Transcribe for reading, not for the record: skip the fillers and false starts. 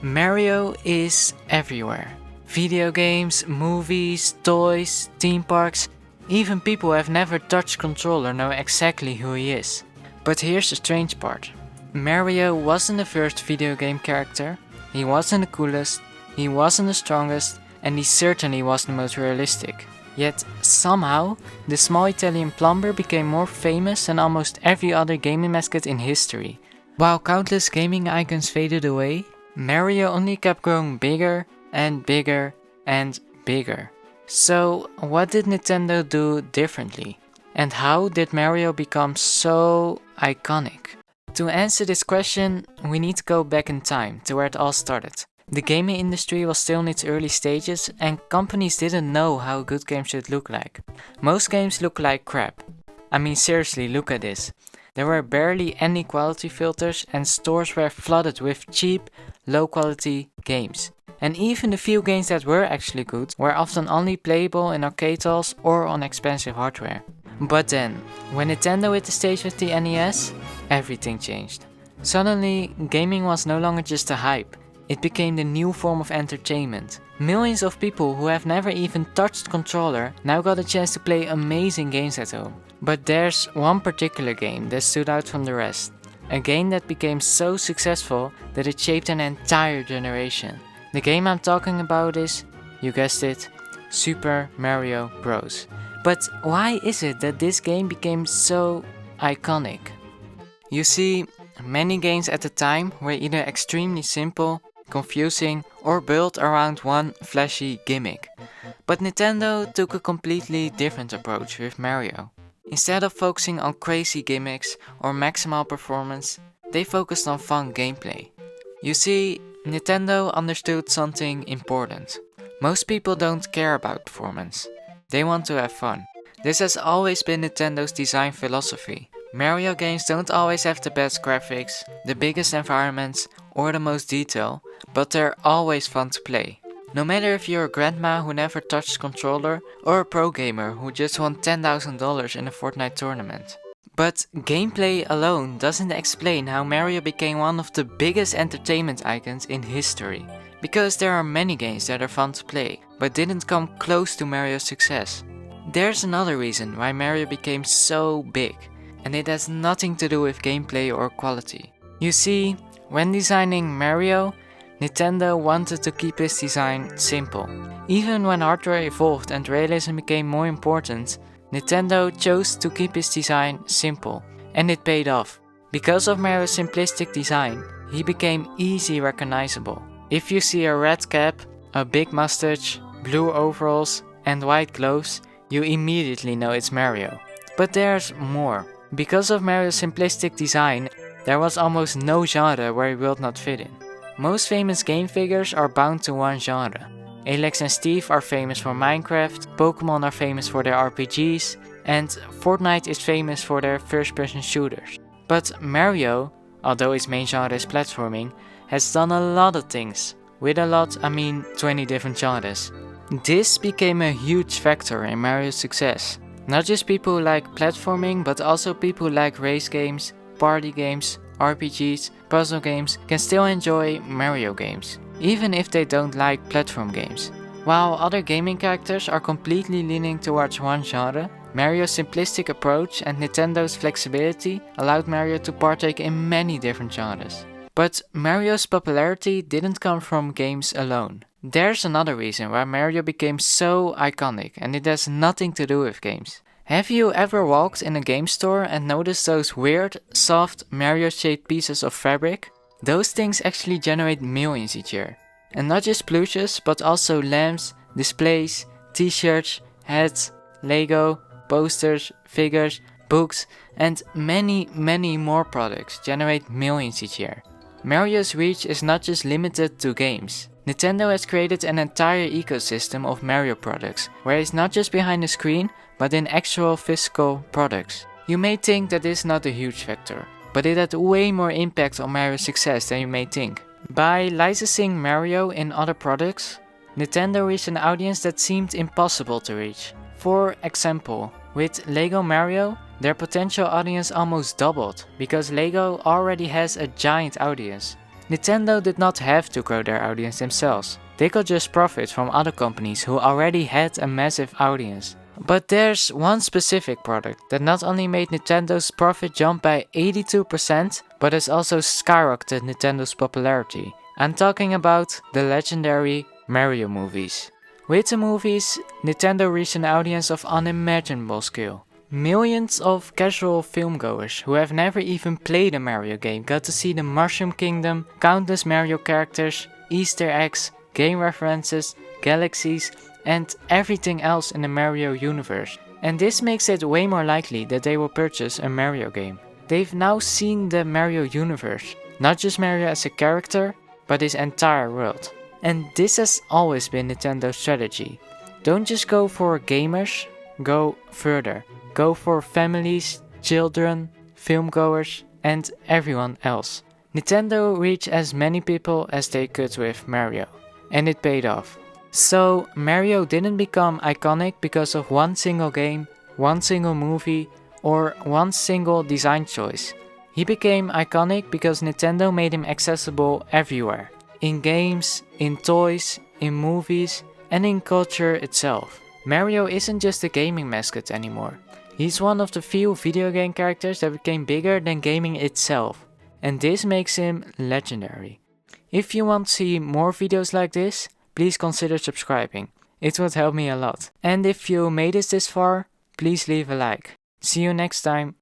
Mario is everywhere. Video games, movies, toys, theme parks, even people who have never touched controller know exactly who he is. But here's the strange part. Mario wasn't the first video game character, he wasn't the coolest, he wasn't the strongest, and he certainly wasn't the most realistic. Yet, somehow, the small Italian plumber became more famous than almost every other gaming mascot in history. While countless gaming icons faded away, Mario only kept growing bigger and bigger and bigger. So, what did Nintendo do differently? And how did Mario become so iconic? To answer this question, we need to go back in time to where it all started. The gaming industry was still in its early stages and companies didn't know how a good game should look like. Most games look like crap. I mean, seriously, look at this. There were barely any quality filters and stores were flooded with cheap, low quality games. And even the few games that were actually good were often only playable in arcade halls or on expensive hardware. But then, when Nintendo hit the stage with the NES, everything changed. Suddenly, gaming was no longer just a hype. It became the new form of entertainment. Millions of people who have never even touched a controller now got a chance to play amazing games at home. But there's one particular game that stood out from the rest. A game that became so successful that it shaped an entire generation. The game I'm talking about is, you guessed it, Super Mario Bros. But why is it that this game became so iconic? You see, many games at the time were either extremely simple, confusing, or built around one flashy gimmick. But Nintendo took a completely different approach with Mario. Instead of focusing on crazy gimmicks or maximal performance, they focused on fun gameplay. You see, Nintendo understood something important. Most people don't care about performance. They want to have fun. This has always been Nintendo's design philosophy. Mario games don't always have the best graphics, the biggest environments, or the most detail, but they're always fun to play. No matter if you're a grandma who never touched a controller or a pro gamer who just won $10,000 in a Fortnite tournament. But gameplay alone doesn't explain how Mario became one of the biggest entertainment icons in history. Because there are many games that are fun to play, but didn't come close to Mario's success. There's another reason why Mario became so big, and it has nothing to do with gameplay or quality. You see, when designing Mario, Nintendo wanted to keep its design simple. Even when hardware evolved and realism became more important, Nintendo chose to keep its design simple, and it paid off. Because of Mario's simplistic design, he became easily recognizable. If you see a red cap, a big mustache, blue overalls, and white gloves, you immediately know it's Mario. But there's more. Because of Mario's simplistic design, there was almost no genre where he would not fit in. Most famous game figures are bound to one genre. Alex and Steve are famous for Minecraft, Pokemon are famous for their RPGs, and Fortnite is famous for their first-person shooters. But Mario, although his main genre is platforming, has done a lot of things. With a lot, I mean 20 different genres. This became a huge factor in Mario's success. Not just people who like platforming, but also people who like race games, party games, RPGs, puzzle games can still enjoy Mario games, even if they don't like platform games. While other gaming characters are completely leaning towards one genre, Mario's simplistic approach and Nintendo's flexibility allowed Mario to partake in many different genres. But Mario's popularity didn't come from games alone. There's another reason why Mario became so iconic, and it has nothing to do with games. Have you ever walked in a game store and noticed those weird, soft, Mario-shaped pieces of fabric? Those things actually generate millions each year. And not just plushes, but also lamps, displays, t-shirts, hats, Lego, posters, figures, books, and many more products generate millions each year. Mario's reach is not just limited to games. Nintendo has created an entire ecosystem of Mario products, where it's not just behind the screen, but in actual physical products. You may think that this is not a huge factor, but it had way more impact on Mario's success than you may think. By licensing Mario in other products, Nintendo reached an audience that seemed impossible to reach. For example, with Lego Mario, their potential audience almost doubled, because Lego already has a giant audience. Nintendo did not have to grow their audience themselves. They could just profit from other companies who already had a massive audience. But there's one specific product that not only made Nintendo's profit jump by 82%, but has also skyrocketed Nintendo's popularity. I'm talking about the legendary Mario movies. With the movies, Nintendo reached an audience of unimaginable scale. Millions of casual filmgoers who have never even played a Mario game got to see the Mushroom Kingdom, countless Mario characters, Easter eggs, game references, galaxies, and everything else in the Mario universe. And this makes it way more likely that they will purchase a Mario game. They've now seen the Mario universe, not just Mario as a character, but his entire world. And this has always been Nintendo's strategy. Don't just go for gamers, go further. Go for families, children, filmgoers, and everyone else. Nintendo reached as many people as they could with Mario, and it paid off. So Mario didn't become iconic because of one single game, one single movie, or one single design choice. He became iconic because Nintendo made him accessible everywhere. In games, in toys, in movies, and in culture itself. Mario isn't just a gaming mascot anymore. He's one of the few video game characters that became bigger than gaming itself, and this makes him legendary. If you want to see more videos like this, please consider subscribing. It would help me a lot. And if you made it this far, please leave a like. See you next time.